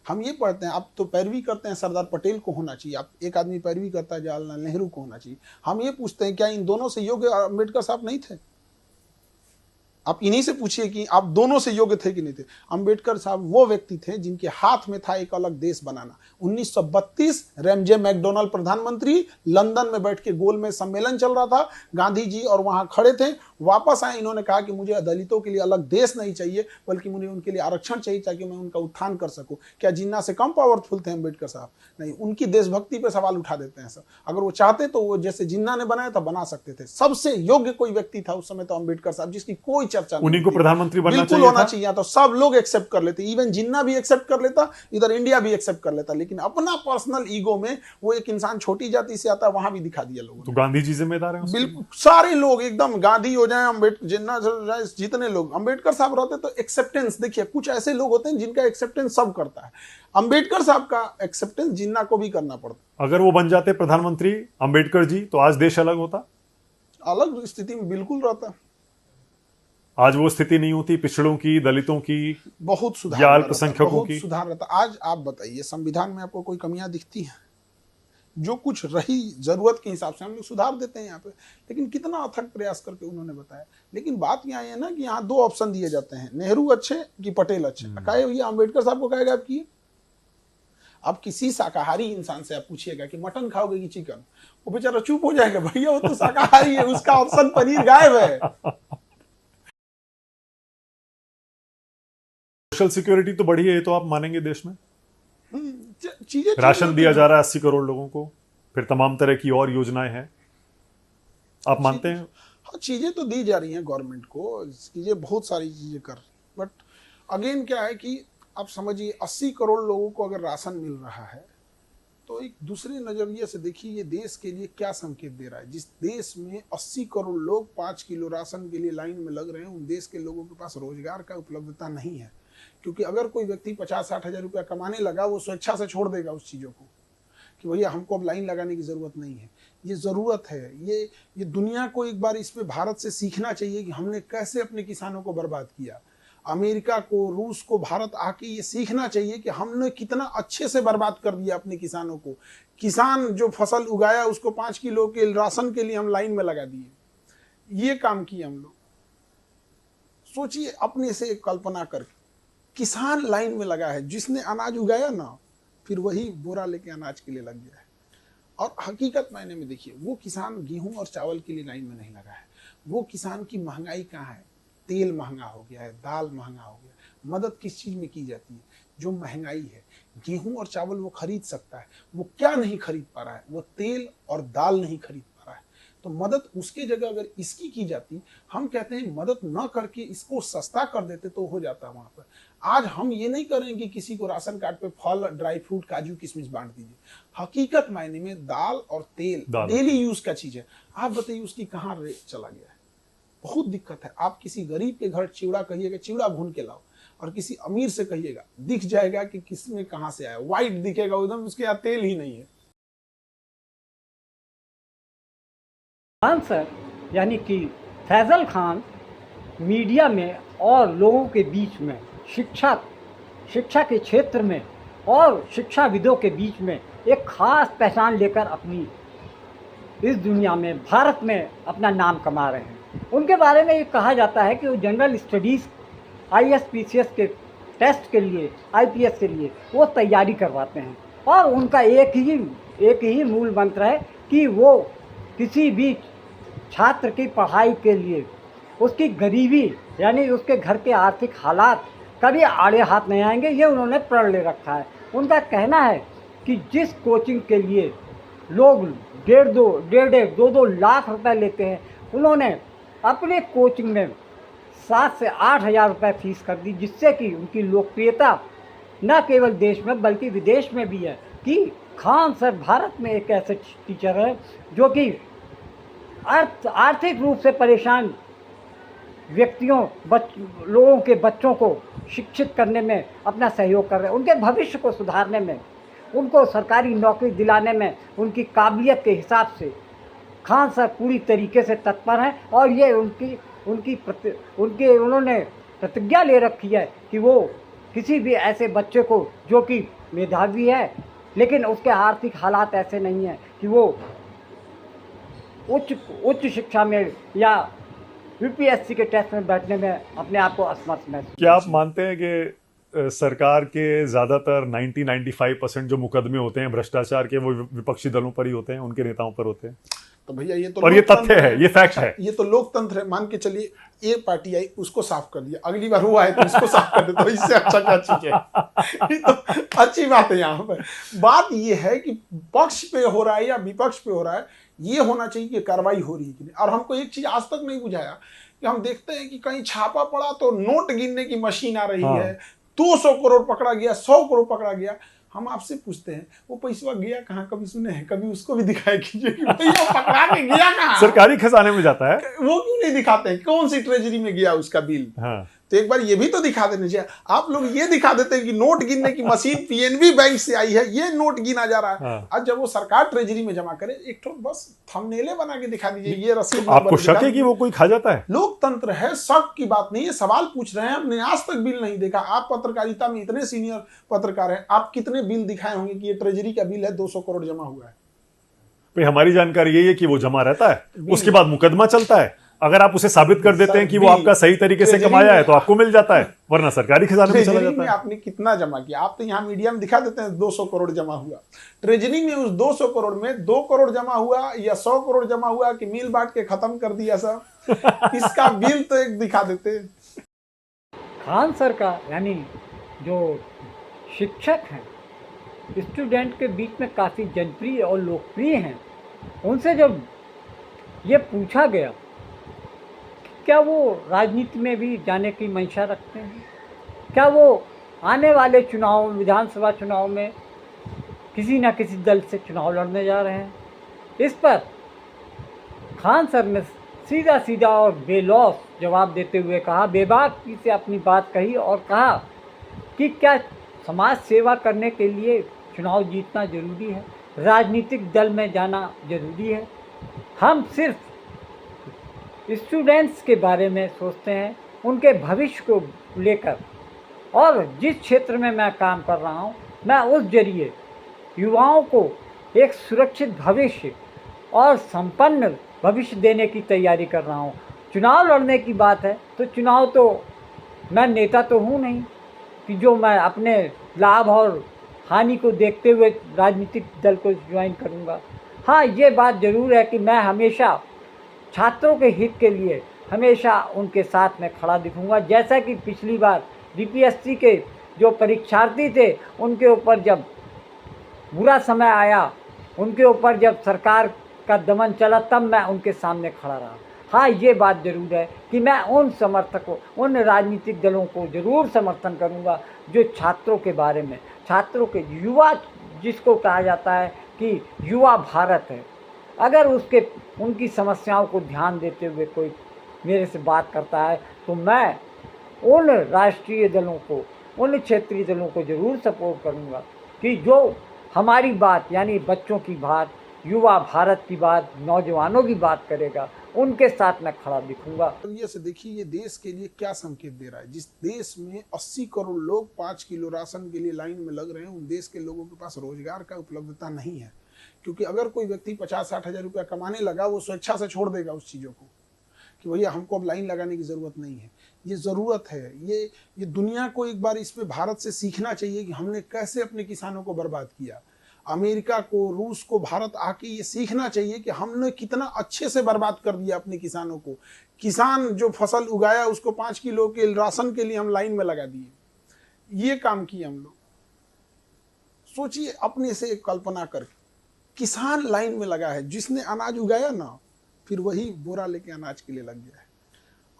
हम ये पढ़ते हैं, आप तो पैरवी करते हैं सरदार पटेल को होना चाहिए, आप एक आदमी पैरवी करता है जवाहरलाल नेहरू को होना चाहिए। हम ये पूछते हैं क्या इन दोनों से योग्य अम्बेडकर साहब नहीं थे? आप इन्हीं से पूछिए कि आप दोनों से योग्य थे कि नहीं थे। अंबेडकर साहब वो व्यक्ति थे जिनके हाथ में था एक अलग देश बनाना। 1932 रैमजे मैकडोनाल्ड प्रधानमंत्री, लंदन में बैठ के गोल में सम्मेलन चल रहा था, गांधी जी और वहां खड़े थे, वापस आए, इन्होंने कहा कि मुझे दलितों के लिए अलग देश नहीं चाहिए, बल्कि मुझे उनके लिए आरक्षण चाहिए ताकि मैं उनका उत्थान कर सकूं। क्या जिन्ना से कम पावरफुल थे अंबेडकर साहब? नहीं, उनकी देशभक्ति पे सवाल उठा देते हैं सब। अगर वो चाहते तो वो जैसे जिन्ना ने बनाया था बना सकते थे। सबसे योग्य कोई व्यक्ति था उस समय तो अंबेडकर साहब, जिसकी कोई चर्चा नहीं, उन्हीं को प्रधानमंत्री बनना बिल्कुल होना चाहिए। तो सब लोग एक्सेप्ट कर लेते, इवन जिन्ना भी एक्सेप्ट कर लेता, इधर इंडिया भी एक्सेप्ट कर लेता, लेकिन अपना पर्सनल ईगो में वो एक इंसान छोटी जाति से आता, वहां भी दिखा दिया लोगों ने। तो गांधी जी जिम्मेदार हैं? बिल्कुल, सारे लोग एकदम गांधी हो जाए, अम्बेडकर जिन्ना जाए, जितने लोग अंबेडकर साहब रहते तो एक्सेप्टेंस देखिए, कुछ ऐसे लोग होते हैं जिनका एक्सेप्टेंस सब करता है, अंबेडकर साहब का एक्सेप्टेंस जिन्ना को भी करना पड़ता। अगर वो बन जाते प्रधानमंत्री अंबेडकर जी, तो आज देश अलग होता, अलग स्थिति में बिल्कुल रहता। आज वो स्थिति नहीं होती, पिछड़ों की, दलितों की, बहुत सुधार, या अल्पसंख्यकों की सुधार रहता। आज आप बताइए संविधान में आपको कोई कमियां दिखती हैं? जो कुछ रही जरूरत के हिसाब से हम लोग सुधार देते हैं यहाँ पे, लेकिन कितना अथक प्रयास करके उन्होंने बताया। लेकिन बात यहाँ है ना कि यहाँ दो ऑप्शन दिए जाते हैं, नेहरू अच्छे कि पटेल अच्छे। कहे भैया अंबेडकर साहब को कहेगा आप किए। अब किसी शाकाहारी इंसान से आप पूछिएगा कि मटन खाओगे कि चिकन, वो बेचारा चुप हो जाएगा, भैया वो तो शाकाहारी है, उसका ऑप्शन पनीर गायब है। सोशल सिक्योरिटी तो बढ़ी है, ये तो आप मानेंगे देश में? चीजें राशन दिया जा रहा है 80 करोड़ लोगों को, फिर तमाम तरह की और योजनाएं हैं, आप मानते हैं? हाँ, चीजें तो दी जा रही हैं गवर्नमेंट को, चीजें बहुत सारी चीजें कर रही, बट अगेन क्या है कि आप समझिए 80 करोड़ लोगों को अगर राशन मिल रहा है तो एक दूसरे नजरिए से देखिए ये देश के लिए क्या संकेत दे रहा है। जिस देश में 80 करोड़ लोग 5 किलो राशन के लिए लाइन में लग रहे हैं, उन देश के लोगों के पास रोजगार का उपलब्धता नहीं है। क्योंकि अगर कोई व्यक्ति 50-60 हजार रुपया कमाने लगा, वो स्वेच्छा से छोड़ देगा उस चीज़ों को कि भैया हमको अब लाइन लगाने की ज़रूरत नहीं है। ये ज़रूरत है, ये दुनिया को एक बार इस पे भारत से सीखना चाहिए कि हमने कैसे अपने किसानों को बर्बाद किया। अमेरिका को, रूस को भारत आके ये सीखना चाहिए कि हमने कितना अच्छे से बर्बाद कर दिया अपने किसानों को। किसान जो फसल उगाया उसको 5 किलो के राशन के लिए हम लाइन में लगा दिए, ये काम किए हम लोग। सोचिए अपने से कल्पना करके, किसान लाइन में लगा है, जिसने अनाज उगाया ना, फिर वही बोरा लेके अनाज के लिए लग गया है। और हकीकत मायने में देखिए, वो किसान गेहूं और चावल के लिए लाइन में नहीं लगा है। वो किसान की महंगाई कहाँ है? तेल महंगा हो गया है, दाल महंगा हो गया है। मदद किस चीज में की जाती है? जो महंगाई है। गेहूं और चावल वो खरीद सकता है, वो क्या नहीं खरीद पा रहा है? वो तेल और दाल नहीं खरीद पा रहा है। तो मदद उसकी जगह अगर इसकी की जाती, हम कहते हैं मदद न करके इसको सस्ता कर देते तो हो जाता वहां पर। आज हम ये नहीं करें कि किसी को राशन कार्ड पे फल, ड्राई फ्रूट, काजू किशमिश बांट दीजिए। हकीकत मायने में दाल और तेल डेली यूज का चीज है। आप बताइए उसकी कहाँ रेट चला गया है? बहुत दिक्कत है। आप किसी गरीब के घर चिवड़ा कहिएगा, चिवड़ा भून के लाओ, और किसी अमीर से कहिएगा, दिख जाएगा कि किसमें कहां से आया, व्हाइट दिखेगा एकदम, उसके यहाँ तेल ही नहीं है। खान सर यानी कि फैजल खान मीडिया में और लोगों के बीच में, शिक्षा के क्षेत्र में और शिक्षाविदों के बीच में एक खास पहचान लेकर अपनी इस दुनिया में, भारत में अपना नाम कमा रहे हैं। उनके बारे में ये कहा जाता है कि वो जनरल स्टडीज़ ISPCS के टेस्ट के लिए, IPS के लिए वो तैयारी करवाते हैं। और उनका एक ही मूल मंत्र है कि वो किसी भी छात्र की पढ़ाई के लिए उसकी गरीबी यानी उसके घर के आर्थिक हालात कभी आड़े हाथ नहीं आएंगे, ये उन्होंने प्रण ले रखा है। उनका कहना है कि जिस कोचिंग के लिए लोग 1.5-2 लाख रुपए लेते हैं, उन्होंने अपने कोचिंग में 7 से 8 हज़ार रुपये फीस कर दी, जिससे कि उनकी लोकप्रियता न केवल देश में बल्कि विदेश में भी है कि खान सर भारत में एक ऐसे टीचर है जो कि आर्थिक रूप से परेशान व्यक्तियों, लोगों के बच्चों को शिक्षित करने में अपना सहयोग कर रहे हैं, उनके भविष्य को सुधारने में, उनको सरकारी नौकरी दिलाने में उनकी काबिलियत के हिसाब से खान सर पूरी तरीके से तत्पर हैं। और ये उन्होंने प्रतिज्ञा ले रखी है कि वो किसी भी ऐसे बच्चे को जो कि मेधावी है लेकिन उसके आर्थिक हालात ऐसे नहीं हैं कि वो उच्च शिक्षा में या यूपीएससी के टेस्ट में बैठने में अपने आप को असमर्थ महसूस। क्या आप मानते हैं कि सरकार के ज्यादातर 90-95% जो मुकदमे होते हैं भ्रष्टाचार के वो विपक्षी दलों पर ही होते हैं, उनके नेताओं पर होते हैं? तो भैया ये तो और ये तथ्य है, ये फैक्ट है। ये तो लोकतंत्र है। मान के चलिए ये पार्टी आई, उसको साफ कर दिया, अगली बार वो आए तो इसको साफ कर दे, तो इससे अच्छा क्या चीज है? ये तो अच्छी बात है। यहाँ पर बात ये है कि पक्ष पे हो रहा है या विपक्ष पे हो रहा है, ये होना चाहिए कि कार्रवाई हो रही है कि नहीं। और हमको एक चीज आज तक नहीं बुझाया कि हम देखते हैं कि कहीं छापा पड़ा तो नोट गिनने की मशीन आ रही है, 200 करोड़ पकड़ा गया, 100 करोड़ पकड़ा गया। हम आपसे पूछते हैं वो पैसा गया कहाँ? कभी सुने हैं? कभी उसको भी दिखाया कीजिए कि भैया पकड़ा के गया कहाँ? सरकारी खजाने में जाता है। वो क्यों नहीं दिखाते हैं कौन सी ट्रेजरी में गया उसका बिल? हाँ। तो एक बार ये भी तो दिखा देना चाहिए। आप लोग ये दिखा देते हैं कि नोट गिनने की मशीन पीएनबी बैंक से आई है, ये नोट गिना जा रहा है। हाँ। आज जब वो सरकार ट्रेजरी में जमा करे, एक तो बस थंबनेले बना के दिखा दीजिए, ये रसीद। तो आपको शक है कि वो कोई खा जाता है? लोकतंत्र है, शक की बात नहीं है। सवाल पूछ रहे हैं, हमने आज तक बिल नहीं देखा। आप पत्रकारिता में इतने सीनियर पत्रकार हैं, आप कितने बिल दिखाए होंगे कि ये ट्रेजरी का बिल है, 200 करोड़ जमा हुआ है? भाई हमारी जानकारी यही है कि वो जमा रहता है, उसके बाद मुकदमा चलता है। अगर आप उसे साबित कर देते हैं कि वो आपका सही तरीके से कमाया है तो आपको मिल जाता है, वरना सरकारी खजाने में चला जाता है। आपने कितना जमा किया? आप तो यहाँ मीडिया में दिखा देते हैं 200 करोड़ जमा हुआ। ट्रेजरी में उस 200 करोड़ में 2 करोड़ जमा हुआ या 100 करोड़ जमा हुआ कि मिल बांट के खत्म कर दिया सब? इसका बिल तो एक दिखा देते। खान सर का यानी जो शिक्षक हैं, स्टूडेंट के बीच में काफ़ी जनप्रिय और लोकप्रिय हैं, उनसे जब ये पूछा गया क्या वो राजनीति में भी जाने की मंशा रखते हैं, क्या वो आने वाले चुनाव, विधानसभा चुनाव में किसी न किसी दल से चुनाव लड़ने जा रहे हैं, इस पर खान सर ने सीधा सीधा और बेलौस जवाब देते हुए कहा, बेबाकी से अपनी बात कही और कहा कि क्या समाज सेवा करने के लिए चुनाव जीतना जरूरी है, राजनीतिक दल में जाना जरूरी है? हम सिर्फ स्टूडेंट्स के बारे में सोचते हैं, उनके भविष्य को लेकर। और जिस क्षेत्र में मैं काम कर रहा हूँ, मैं उस जरिए युवाओं को एक सुरक्षित भविष्य और संपन्न भविष्य देने की तैयारी कर रहा हूँ। चुनाव लड़ने की बात है तो चुनाव तो मैं नेता तो हूँ नहीं कि जो मैं अपने लाभ और हानि को देखते हुए राजनीतिक दल को ज्वाइन करूँगा। हाँ, ये बात ज़रूर है कि मैं हमेशा छात्रों के हित के लिए हमेशा उनके साथ में खड़ा दिखूंगा। जैसा कि पिछली बार बीपीएससी के जो परीक्षार्थी थे, उनके ऊपर जब बुरा समय आया, उनके ऊपर जब सरकार का दमन चला, तब मैं उनके सामने खड़ा रहा। हाँ, ये बात ज़रूर है कि मैं उन समर्थकों, उन राजनीतिक दलों को ज़रूर समर्थन करूंगा जो छात्रों के बारे में, छात्रों के, युवा जिसको कहा जाता है कि युवा भारत है, अगर उनकी समस्याओं को ध्यान देते हुए कोई मेरे से बात करता है तो मैं उन राष्ट्रीय दलों को, उन क्षेत्रीय दलों को ज़रूर सपोर्ट करूंगा कि जो हमारी बात यानी बच्चों की बात, युवा भारत की बात, नौजवानों की बात करेगा, उनके साथ मैं खड़ा दिखूंगा। ये से देखिए ये देश के लिए क्या संकेत दे रहा है। जिस देश में 80 करोड़ लोग 5 किलो राशन के लिए लाइन में लग रहे हैं, उन देश के लोगों के पास रोजगार का उपलब्धता नहीं है। क्योंकि अगर कोई व्यक्ति 50-60 हज़ार रुपया कमाने लगा, वो स्वेच्छा से छोड़ देगा उस चीज़ों को कि भैया हमको अब लाइन लगाने की ज़रूरत नहीं है। ये ज़रूरत है, ये दुनिया को एक बार इस पे भारत से सीखना चाहिए कि हमने कैसे अपने किसानों को बर्बाद किया। अमेरिका को, रूस को भारत आके ये सीखना चाहिए कि हमने कितना अच्छे से बर्बाद कर दिया अपने किसानों को। किसान जो फसल उगाया उसको 5 किलो के राशन के लिए हम लाइन में लगा दिए। ये काम किए हम लोग। सोचिए अपने से कल्पना करके, किसान लाइन में लगा है, जिसने अनाज उगाया ना, फिर वही बोरा लेके अनाज के लिए लग गया है।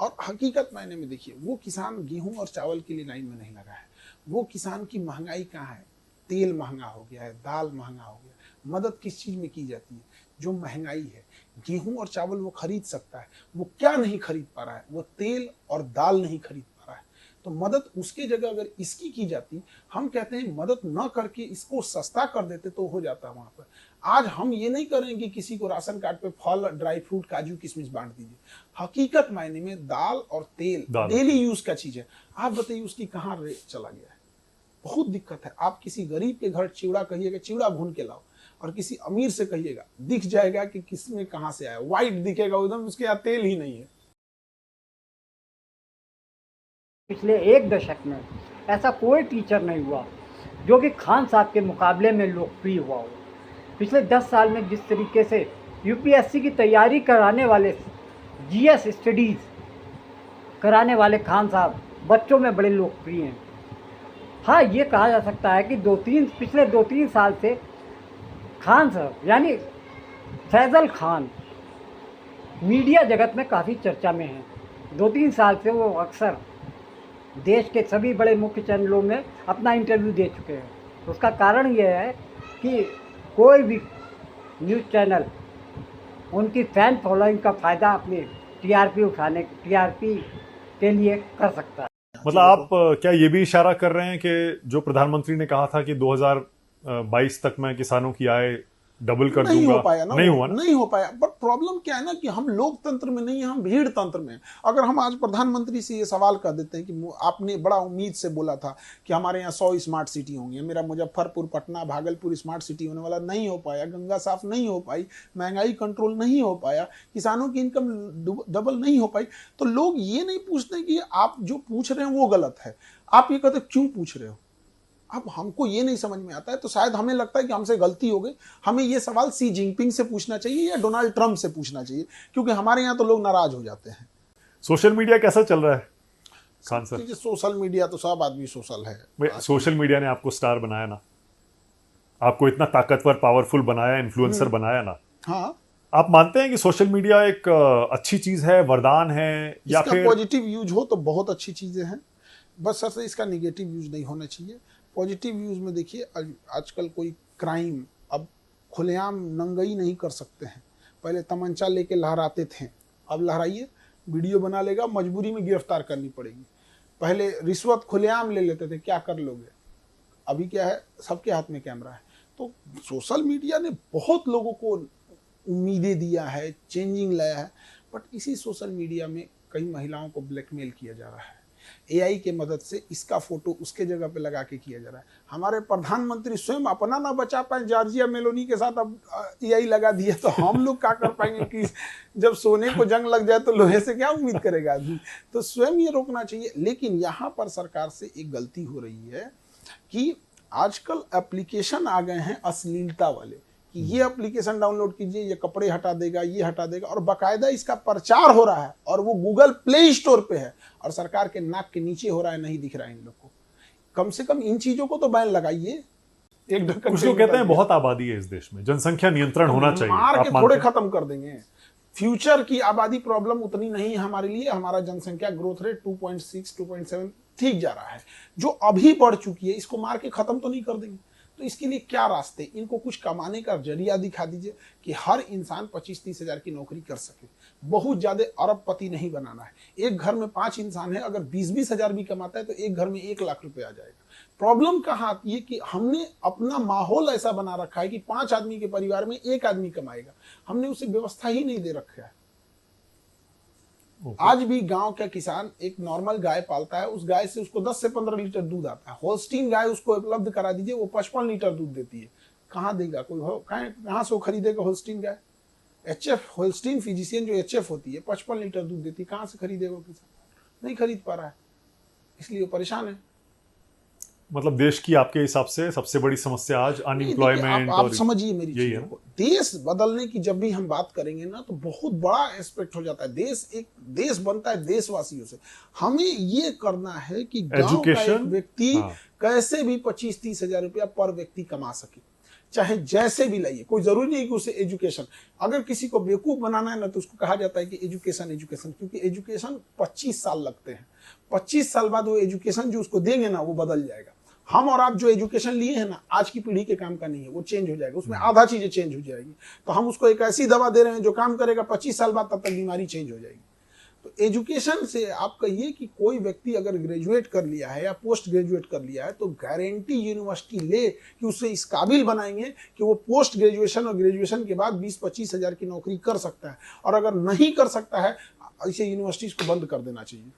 और हकीकत मायने में देखिए, वो किसान गेहूं और चावल के लिए लाइन में नहीं लगा है। वो किसान की महंगाई कहाँ है? तेल महंगा हो गया है, दाल महंगा हो गया। मदद किस चीज़ में की जाती है? जो महंगाई है। गेहूं और चावल वो खरीद सकता है, वो क्या नहीं खरीद पा रहा है? वो तेल और दाल नहीं खरीद पा रहा है। तो मदद उसके जगह अगर इसकी की जाती, हम कहते हैं मदद न करके इसको सस्ता कर देते तो हो जाता वहाँ पर। आज हम ये नहीं करेंगे कि किसी को राशन कार्ड पे फल, ड्राई फ्रूट, काजू किशमिश बांट दीजिए। हकीकत मायने में दाल और तेल डेली यूज का चीज़ है। आप बताइए उसकी कहाँ रेट चला गया है? बहुत दिक्कत है। आप किसी गरीब के घर चिवड़ा कहिएगा, चिवड़ा भून के लाओ, और किसी अमीर से कहिएगा, दिख जाएगा कि किसमें कहां से आया, व्हाइट दिखेगा एकदम, उसके यहाँ तेल ही नहीं है। पिछले एक दशक में ऐसा कोई टीचर नहीं हुआ जो कि खान साहब के मुकाबले में लोकप्रिय हुआ हो। पिछले 10 साल में जिस तरीके से यूपीएससी की तैयारी कराने वाले, जीएस स्टडीज़ कराने वाले खान साहब बच्चों में बड़े लोकप्रिय हैं। हाँ, ये कहा जा सकता है कि पिछले 2-3 साल से खान साहब यानी फैज़ल खान मीडिया जगत में काफ़ी चर्चा में हैं। 2-3 साल से वो अक्सर देश के सभी बड़े मुख्य चैनलों में अपना इंटरव्यू दे चुके हैं। उसका कारण ये है कि कोई भी न्यूज़ चैनल उनकी फ़ैन फॉलोइंग का फ़ायदा अपनी टीआरपी के लिए कर सकता है। मतलब आप क्या ये भी इशारा कर रहे हैं कि जो प्रधानमंत्री ने कहा था कि 2022 तक मैं किसानों की आय डबल कर नहीं दूंगा, हो पाया ना, नहीं हुआ ना? नहीं हो पाया। बट प्रॉब्लम क्या है ना कि हम लोकतंत्र में नहीं है, हम भीड़ तंत्र में हैं। अगर हम आज प्रधानमंत्री से ये सवाल कर देते हैं कि आपने बड़ा उम्मीद से बोला था कि हमारे यहाँ 100 स्मार्ट सिटी होंगी, मेरा मुजफ्फरपुर, पटना, भागलपुर स्मार्ट सिटी होने वाला, नहीं हो पाया। गंगा साफ नहीं हो पाई, महंगाई कंट्रोल नहीं हो पाया, किसानों की इनकम डबल नहीं हो पाई, तो लोग ये नहीं पूछते कि आप जो पूछ रहे हैं वो गलत है। आप ये कहते क्यों पूछ रहे हो? अब हमको ये नहीं समझ में आता है, तो शायद हमें लगता है कि हमसे गलती हो गई। हमें ये सवाल सी जिनपिंग से पूछना चाहिए या डोनाल्ड ट्रंप से पूछना चाहिए, क्योंकि हमारे यहाँ तो लोग नाराज हो जाते हैं। सोशल मीडिया कैसा चल रहा है खान सर? सोशल मीडिया तो सब आदमी सोशल है। सोशल मीडिया ने आपको स्टार बनाया ना, आपको इतना ताकतवर, पावरफुल बनाया, इन्फ्लुएंसर बनाया ना। हाँ, आप मानते हैं कि सोशल मीडिया एक अच्छी चीज है, वरदान है, या इसका फिर पॉजिटिव यूज हो तो बहुत अच्छी चीजें हैं, बस सबसे इसका निगेटिव यूज नहीं होना चाहिए। पॉजिटिव यूज में देखिए, आजकल कोई क्राइम अब खुलेआम नंगई नहीं कर सकते हैं। पहले तमंचा लेके लहराते थे, अब लहराइए, वीडियो बना लेगा, मजबूरी में गिरफ्तार करनी पड़ेगी। पहले रिश्वत खुलेआम ले लेते थे, क्या कर लोगे? अभी क्या है, सबके हाथ में कैमरा है। तो सोशल मीडिया ने बहुत लोगों को उम्मीदें दिया है, चेंजिंग लाया है, बट इसी सोशल मीडिया में कई महिलाओं को ब्लैकमेल किया जा रहा है। एआई के मदद से इसका फोटो उसके जगह पे लगा के किया जा रहा है। हमारे प्रधानमंत्री स्वयं अपना ना बचा पाए, जॉर्जिया मेलोनी के साथ अब एआई लगा दिया, तो हम लोग क्या कर पाएंगे कि जब सोने को जंग लग जाए तो लोहे से क्या उम्मीद करेगा आदमी? तो स्वयं ये रोकना चाहिए। लेकिन यहाँ पर सरकार से एक गलती हो रही है कि आजकल एप्लीकेशन आ गए हैं अश्लीलता वाले, कि ये एप्लीकेशन डाउनलोड कीजिए, ये कपड़े हटा देगा, ये हटा देगा, और बाकायदा इसका प्रचार हो रहा है, और वो गूगल प्ले स्टोर पे है, और सरकार के नाक के नीचे हो रहा है, नहीं दिख रहा है इन लोग को। कम से कम इन चीजों को तो बैन लगाइए। एक ढक्कन कुछ लोग कहते हैं बहुत आबादी है इस देश में, जनसंख्या नियंत्रण होना चाहिए, मार आप के मानते थोड़े हैं? खत्म कर देंगे। फ्यूचर की आबादी प्रॉब्लम उतनी नहीं है हमारे लिए। हमारा जनसंख्या ग्रोथ रेट 2.6 2.7 ठीक जा रहा है। जो अभी बढ़ चुकी है, इसको मार के खत्म तो नहीं कर देंगे। तो इसके लिए क्या रास्ते, इनको कुछ कमाने का जरिया दिखा दीजिए कि हर इंसान 25-30 हजार की नौकरी कर सके। बहुत ज्यादा अरबपति नहीं बनाना है। एक घर में 5 इंसान है, अगर 20-20 हजार भी कमाता है तो एक घर में 1 लाख रुपए आ जाएगा। प्रॉब्लम कहाँ आती है कि हमने अपना माहौल ऐसा बना रखा है कि 5 आदमी के परिवार में 1 आदमी कमाएगा। हमने उसे व्यवस्था ही नहीं दे रखा है। आज भी गांव का किसान एक नॉर्मल गाय पालता है, उस गाय से उसको 10 से 15 लीटर दूध आता है। होल्स्टीन गाय उसको उपलब्ध करा दीजिए, वो 55 लीटर दूध देती है। कहाँ देगा कोई? कहाँ से वो खरीदेगा होल्स्टीन गाय? एचएफ होल्स्टीन फिजिशियन जो एचएफ होती है 55 लीटर दूध देती है, कहाँ से खरीदेगा किसान? नहीं खरीद पा रहा है, इसलिए वो परेशान है। मतलब देश की आपके हिसाब से सबसे बड़ी समस्या आज अनएम्प्लॉयमेंट, आप समझिए मेरी यही चीजों है। को। देश बदलने की जब भी हम बात करेंगे ना, तो बहुत बड़ा एस्पेक्ट हो जाता है। देश बनता है देशवासियों से। हमें ये करना है कि गांव का एक एजुकेशन, व्यक्ति हाँ। कैसे भी 25-30 हजार रुपया पर व्यक्ति कमा सके, चाहे जैसे भी लाइए। कोई जरूरी नहीं कि उसे एजुकेशन, अगर किसी को बेवकूफ बनाना है ना, तो उसको कहा जाता है कि एजुकेशन, क्योंकि एजुकेशन 25 साल लगते हैं। 25 साल बाद वो एजुकेशन जो उसको देंगे ना, वो बदल जाएगा। हम और आप जो एजुकेशन लिए हैं ना, आज की पीढ़ी के काम का नहीं है, वो चेंज हो जाएगा। उसमें आधा चीजें चेंज हो जाएगी। तो हम उसको एक ऐसी दवा दे रहे हैं जो काम करेगा 25 साल बाद, तब तक बीमारी चेंज हो जाएगी। तो एजुकेशन से आप कहिए कि कोई व्यक्ति अगर ग्रेजुएट कर लिया है या पोस्ट ग्रेजुएट कर लिया है, तो गारंटी यूनिवर्सिटी ले कि उसे इस काबिल बनाएंगे कि वो पोस्ट ग्रेजुएशन और ग्रेजुएशन के बाद 20-25 हजार की नौकरी कर सकता है। और अगर नहीं कर सकता है, ऐसे यूनिवर्सिटीज को बंद कर देना चाहिए।